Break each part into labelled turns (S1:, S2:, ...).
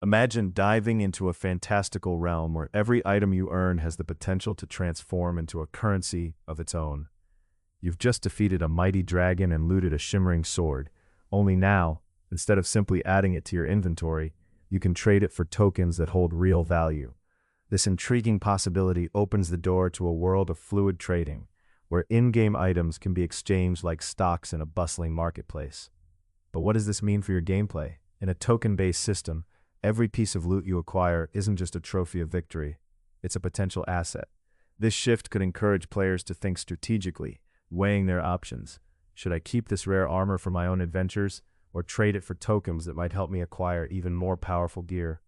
S1: Imagine diving into a fantastical realm where every item you earn has the potential to transform into a currency of its own. You've just defeated a mighty dragon and looted a shimmering sword. Only now, instead of simply adding it to your inventory, you can trade it for tokens that hold real value. This intriguing possibility opens the door to a world of fluid trading, where in-game items can be exchanged like stocks in a bustling marketplace. But what does this mean for your gameplay? In a token-based system, every piece of loot you acquire isn't just a trophy of victory, it's a potential asset. This shift could encourage players to think strategically, weighing their options. Should I keep this rare armor for my own adventures, or trade it for tokens that might help me acquire even more powerful gear?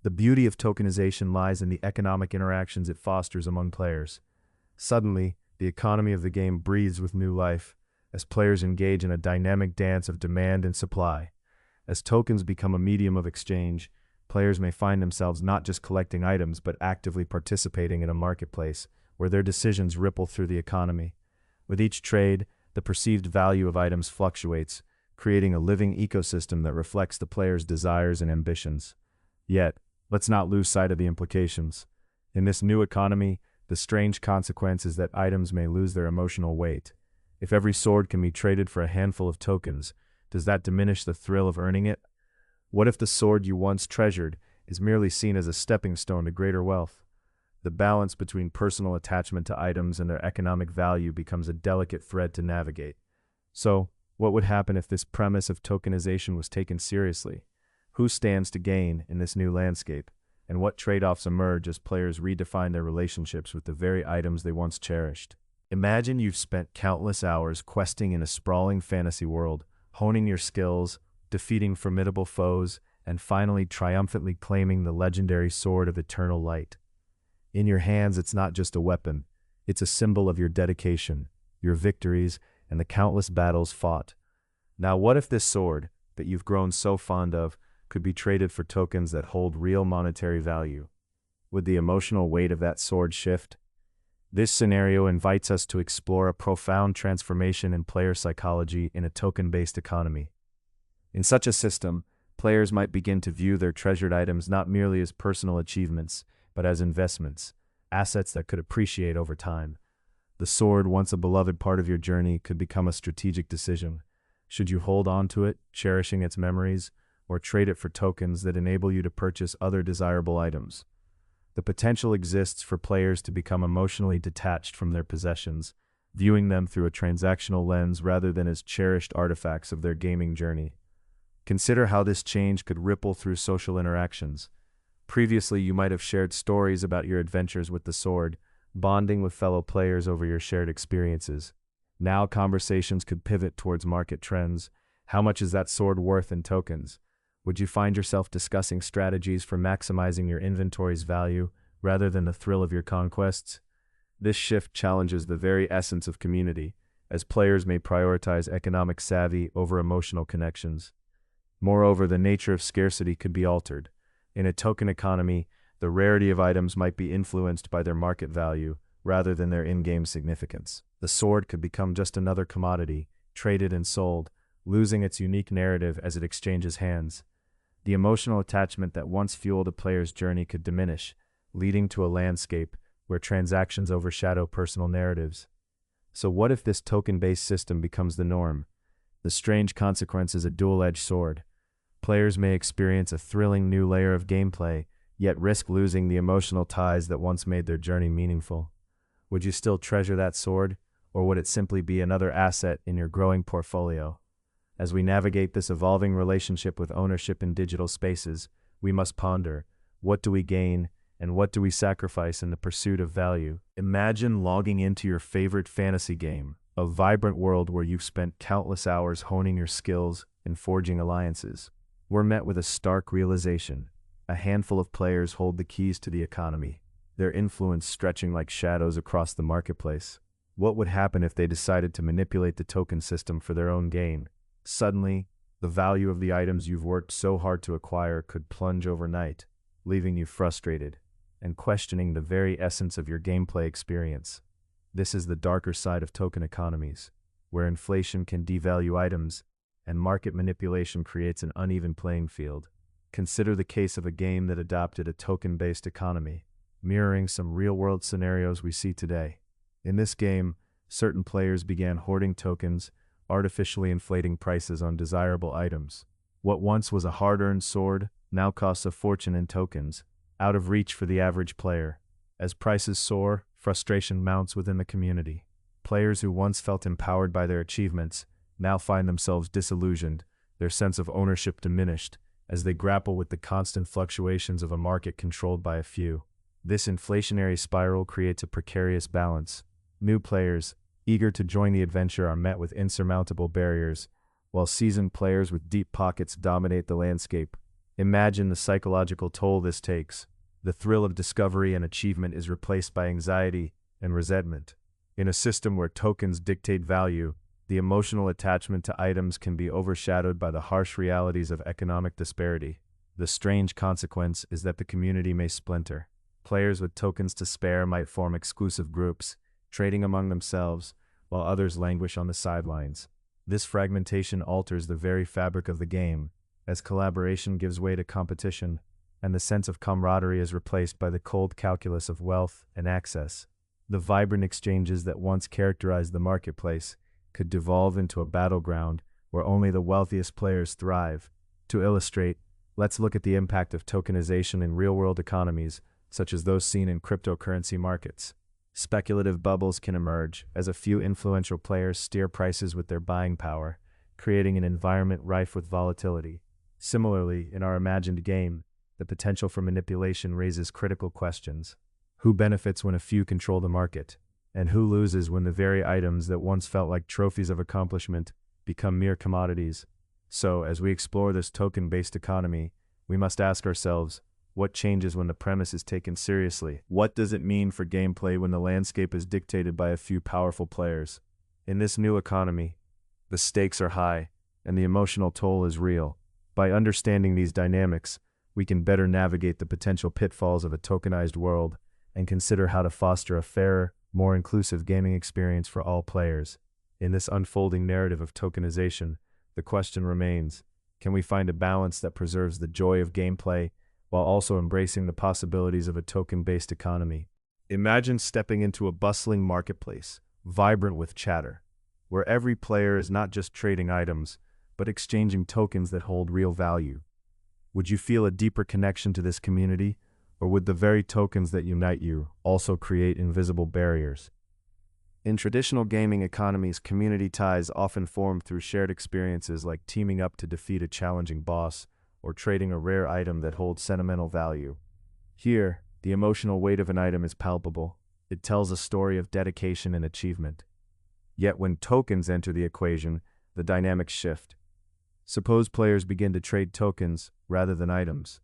S1: The beauty of tokenization lies in the economic interactions it fosters among players. Suddenly, the economy of the game breathes with new life, as players engage in a dynamic dance of demand and supply. As tokens become a medium of exchange, players may find themselves not just collecting items but actively participating in a marketplace where their decisions ripple through the economy. With each trade, the perceived value of items fluctuates, creating a living ecosystem that reflects the player's desires and ambitions. Yet, let's not lose sight of the implications. In this new economy, the strange consequence is that items may lose their emotional weight. If every sword can be traded for a handful of tokens, does that diminish the thrill of earning it? What if the sword you once treasured is merely seen as a stepping stone to greater wealth? The balance between personal attachment to items and their economic value becomes a delicate thread to navigate. So, what would happen if this premise of tokenization was taken seriously? Who stands to gain in this new landscape? And what trade-offs emerge as players redefine their relationships with the very items they once cherished? Imagine you've spent countless hours questing in a sprawling fantasy world, honing your skills, defeating formidable foes, and finally triumphantly claiming the legendary Sword of Eternal Light. In your hands, it's not just a weapon, it's a symbol of your dedication, your victories, and the countless battles fought. Now, what if this sword, that you've grown so fond of, could be traded for tokens that hold real monetary value? Would the emotional weight of that sword shift? This scenario invites us to explore a profound transformation in player psychology in a token-based economy. In such a system, players might begin to view their treasured items not merely as personal achievements, but as investments, assets that could appreciate over time. The sword, once a beloved part of your journey, could become a strategic decision. Should you hold on to it, cherishing its memories, or trade it for tokens that enable you to purchase other desirable items? The potential exists for players to become emotionally detached from their possessions, viewing them through a transactional lens rather than as cherished artifacts of their gaming journey. Consider how this change could ripple through social interactions. Previously, you might have shared stories about your adventures with the sword, bonding with fellow players over your shared experiences. Now conversations could pivot towards market trends. How much is that sword worth in tokens? Would you find yourself discussing strategies for maximizing your inventory's value rather than the thrill of your conquests? This shift challenges the very essence of community, as players may prioritize economic savvy over emotional connections. Moreover, the nature of scarcity could be altered. In a token economy, the rarity of items might be influenced by their market value rather than their in-game significance. The sword could become just another commodity, traded and sold, losing its unique narrative as it exchanges hands. The emotional attachment that once fueled a player's journey could diminish, leading to a landscape where transactions overshadow personal narratives. So what if this token-based system becomes the norm? The strange consequence is a dual-edged sword. Players may experience a thrilling new layer of gameplay, yet risk losing the emotional ties that once made their journey meaningful. Would you still treasure that sword, or would it simply be another asset in your growing portfolio? As we navigate this evolving relationship with ownership in digital spaces, we must ponder, what do we gain and what do we sacrifice in the pursuit of value? Imagine logging into your favorite fantasy game, a vibrant world where you've spent countless hours honing your skills and forging alliances. We're met with a stark realization. A handful of players hold the keys to the economy, their influence stretching like shadows across the marketplace. What would happen if they decided to manipulate the token system for their own gain? Suddenly, the value of the items you've worked so hard to acquire could plunge overnight, leaving you frustrated and questioning the very essence of your gameplay experience. This is the darker side of token economies, where inflation can devalue items and market manipulation creates an uneven playing field. Consider the case of a game that adopted a token-based economy, mirroring some real-world scenarios we see today. In this game, certain players began hoarding tokens, artificially inflating prices on desirable items. What once was a hard-earned sword now costs a fortune in tokens, out of reach for the average player. As prices soar, frustration mounts within the community. Players who once felt empowered by their achievements now find themselves disillusioned, their sense of ownership diminished, as they grapple with the constant fluctuations of a market controlled by a few. This inflationary spiral creates a precarious balance. New players, eager to join the adventure, are met with insurmountable barriers, while seasoned players with deep pockets dominate the landscape. Imagine the psychological toll this takes. The thrill of discovery and achievement is replaced by anxiety and resentment. In a system where tokens dictate value, the emotional attachment to items can be overshadowed by the harsh realities of economic disparity. The strange consequence is that the community may splinter. Players with tokens to spare might form exclusive groups, trading among themselves, while others languish on the sidelines. This fragmentation alters the very fabric of the game, as collaboration gives way to competition, and the sense of camaraderie is replaced by the cold calculus of wealth and access. The vibrant exchanges that once characterized the marketplace could devolve into a battleground where only the wealthiest players thrive. To illustrate, let's look at the impact of tokenization in real-world economies, such as those seen in cryptocurrency markets. Speculative bubbles can emerge as a few influential players steer prices with their buying power, creating an environment rife with volatility. Similarly, in our imagined game, the potential for manipulation raises critical questions. Who benefits when a few control the market? And who loses when the very items that once felt like trophies of accomplishment become mere commodities? So, as we explore this token-based economy, we must ask ourselves, what changes when the premise is taken seriously? What does it mean for gameplay when the landscape is dictated by a few powerful players? In this new economy, the stakes are high, and the emotional toll is real. By understanding these dynamics, we can better navigate the potential pitfalls of a tokenized world and consider how to foster a fairer, more inclusive gaming experience for all players. In this unfolding narrative of tokenization, the question remains, can we find a balance that preserves the joy of gameplay while also embracing the possibilities of a token-based economy? Imagine stepping into a bustling marketplace, vibrant with chatter, where every player is not just trading items, but exchanging tokens that hold real value. Would you feel a deeper connection to this community, or would the very tokens that unite you also create invisible barriers? In traditional gaming economies, community ties often form through shared experiences like teaming up to defeat a challenging boss or trading a rare item that holds sentimental value. Here, the emotional weight of an item is palpable. It tells a story of dedication and achievement. Yet when tokens enter the equation, the dynamics shift. Suppose players begin to trade tokens rather than items.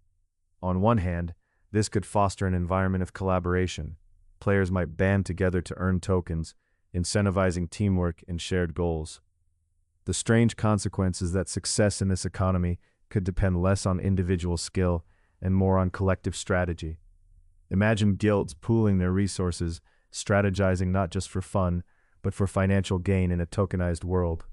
S1: On one hand, this could foster an environment of collaboration. Players might band together to earn tokens, incentivizing teamwork and shared goals. The strange consequence is that success in this economy could depend less on individual skill and more on collective strategy. Imagine guilds pooling their resources, strategizing not just for fun, but for financial gain in a tokenized world.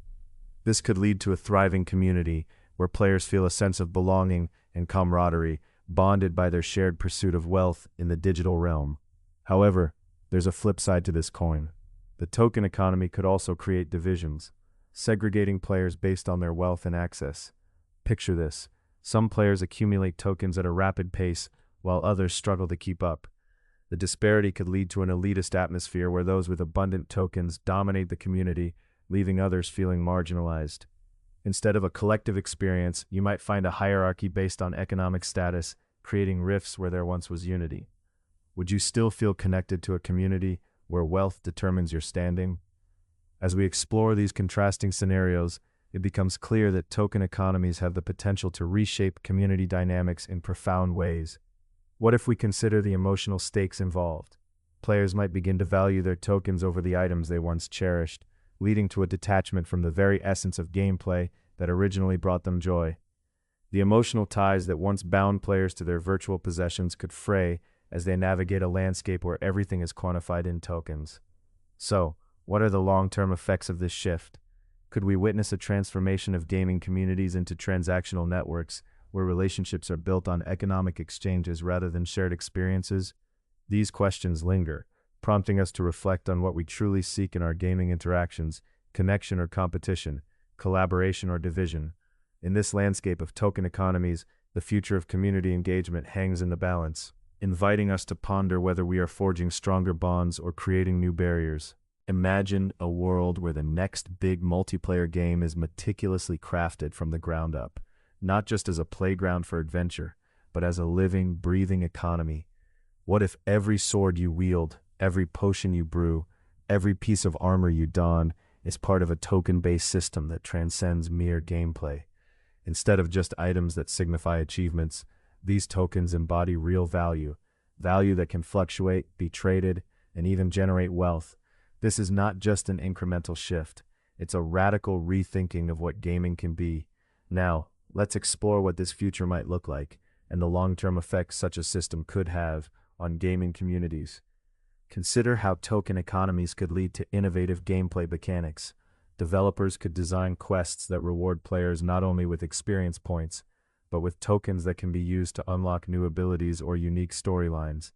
S1: This could lead to a thriving community where players feel a sense of belonging and camaraderie, bonded by their shared pursuit of wealth in the digital realm. However, there's a flip side to this coin. The token economy could also create divisions, segregating players based on their wealth and access. Picture this. Some players accumulate tokens at a rapid pace, while others struggle to keep up. The disparity could lead to an elitist atmosphere where those with abundant tokens dominate the community, leaving others feeling marginalized. Instead of a collective experience, you might find a hierarchy based on economic status, creating rifts where there once was unity. Would you still feel connected to a community where wealth determines your standing? As we explore these contrasting scenarios, it becomes clear that token economies have the potential to reshape community dynamics in profound ways. What if we consider the emotional stakes involved? Players might begin to value their tokens over the items they once cherished, leading to a detachment from the very essence of gameplay that originally brought them joy. The emotional ties that once bound players to their virtual possessions could fray as they navigate a landscape where everything is quantified in tokens. So, what are the long-term effects of this shift? Could we witness a transformation of gaming communities into transactional networks, where relationships are built on economic exchanges rather than shared experiences? These questions linger, prompting us to reflect on what we truly seek in our gaming interactions: connection or competition, collaboration or division. In this landscape of token economies, the future of community engagement hangs in the balance, inviting us to ponder whether we are forging stronger bonds or creating new barriers. Imagine a world where the next big multiplayer game is meticulously crafted from the ground up, not just as a playground for adventure, but as a living, breathing economy. What if every sword you wield, every potion you brew, every piece of armor you don is part of a token-based system that transcends mere gameplay? Instead of just items that signify achievements, these tokens embody real value, value that can fluctuate, be traded, and even generate wealth. This is not just an incremental shift, it's a radical rethinking of what gaming can be. Now, let's explore what this future might look like, and the long-term effects such a system could have on gaming communities. Consider how token economies could lead to innovative gameplay mechanics. Developers could design quests that reward players not only with experience points, but with tokens that can be used to unlock new abilities or unique storylines.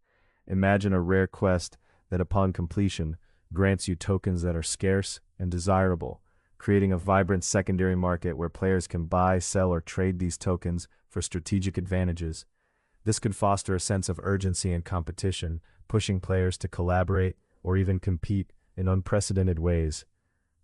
S1: Imagine a rare quest that, upon completion, grants you tokens that are scarce and desirable, creating a vibrant secondary market where players can buy, sell, or trade these tokens for strategic advantages. This could foster a sense of urgency and competition, pushing players to collaborate or even compete in unprecedented ways.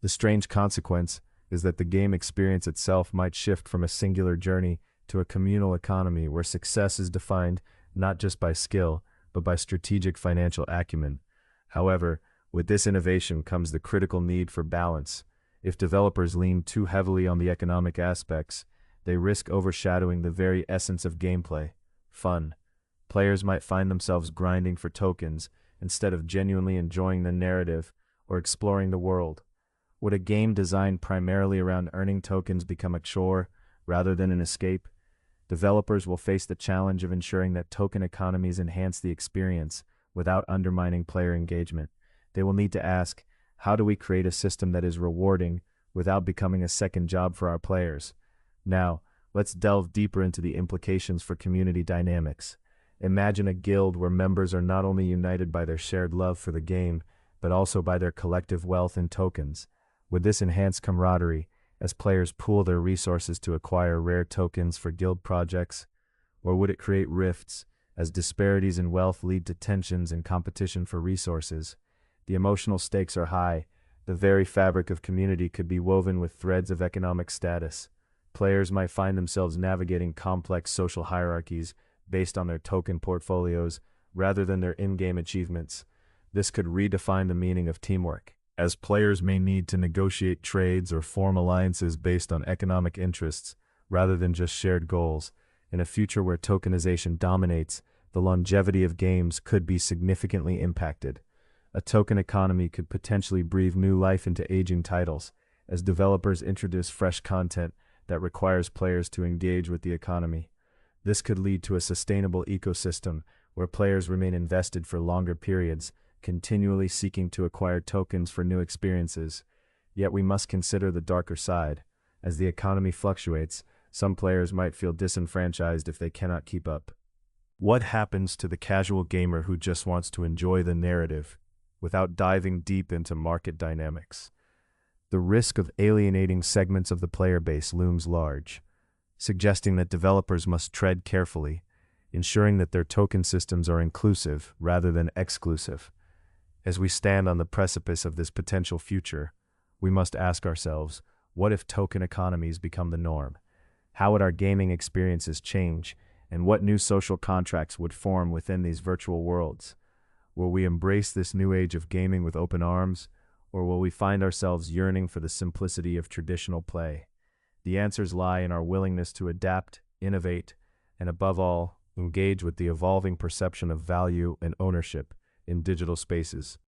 S1: The strange consequence is that the game experience itself might shift from a singular journey to a communal economy where success is defined not just by skill, but by strategic financial acumen. However, with this innovation comes the critical need for balance. If developers lean too heavily on the economic aspects, they risk overshadowing the very essence of gameplay: fun. Players might find themselves grinding for tokens instead of genuinely enjoying the narrative or exploring the world. Would a game designed primarily around earning tokens become a chore rather than an escape? Developers will face the challenge of ensuring that token economies enhance the experience without undermining player engagement. They will need to ask, how do we create a system that is rewarding without becoming a second job for our players? Now, let's delve deeper into the implications for community dynamics. Imagine a guild where members are not only united by their shared love for the game, but also by their collective wealth in tokens. Would this enhance camaraderie as players pool their resources to acquire rare tokens for guild projects? Or would it create rifts as disparities in wealth lead to tensions and competition for resources? The emotional stakes are high. The very fabric of community could be woven with threads of economic status. Players might find themselves navigating complex social hierarchies based on their token portfolios rather than their in-game achievements. This could redefine the meaning of teamwork, as players may need to negotiate trades or form alliances based on economic interests rather than just shared goals. In a future where tokenization dominates, the longevity of games could be significantly impacted. A token economy could potentially breathe new life into aging titles, as developers introduce fresh content that requires players to engage with the economy. This could lead to a sustainable ecosystem where players remain invested for longer periods, continually seeking to acquire tokens for new experiences. Yet we must consider the darker side. As the economy fluctuates, some players might feel disenfranchised if they cannot keep up. What happens to the casual gamer who just wants to enjoy the narrative without diving deep into market dynamics? The risk of alienating segments of the player base looms large, suggesting that developers must tread carefully, ensuring that their token systems are inclusive rather than exclusive. As we stand on the precipice of this potential future, we must ask ourselves, what if token economies become the norm? How would our gaming experiences change, and what new social contracts would form within these virtual worlds? Will we embrace this new age of gaming with open arms, or will we find ourselves yearning for the simplicity of traditional play? The answers lie in our willingness to adapt, innovate, and above all, engage with the evolving perception of value and ownership in digital spaces.